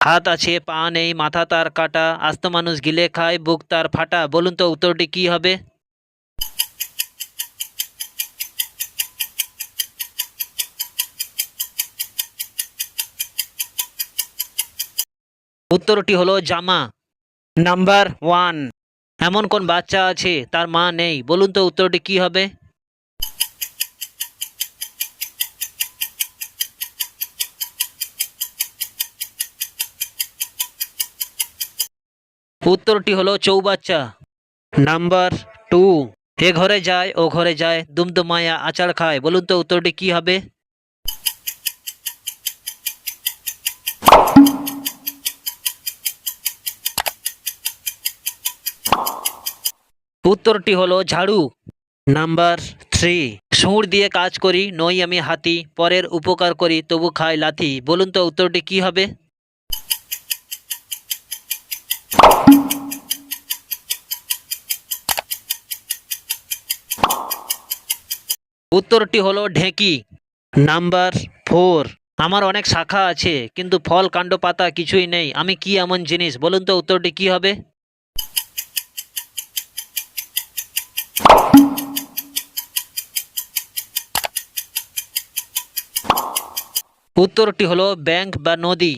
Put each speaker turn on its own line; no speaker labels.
হাত আছে পা নেই মাথা তার কাটা আস্ত মানুষ গিলে খায় বুক তার ফাটা, বলুন তো উত্তরটি কি হবে? উত্তরটি হলো জামা। Number one. এমন কোন বাচ্চা আছে তার মা নেই, বলুন তো উত্তরটি কি হবে? উত্তরটি হলো চৌবাচ্চা। Number two. এ ঘরে যায় ও ঘরে যায় দুমদুমায়া আচার খায়, বলুন তো উত্তরটি কি হবে? উত্তরটি হলো ঝাড়ু। Number three. সুর দিয়ে কাজ করি নই আমি হাতি, পরের উপকার করি তবু খাই লাথি, বলুন তো উত্তরটি কি হবে? উত্তরটি হলো ঢেঁকি। Number four. আমার অনেক শাখা আছে কিন্তু ফল কাণ্ড পাতা কিছুই নেই, আমি কি এমন জিনিস, বলুন তো উত্তরটি কি হবে? উত্তরটি হলো ব্যাংক বা নদী।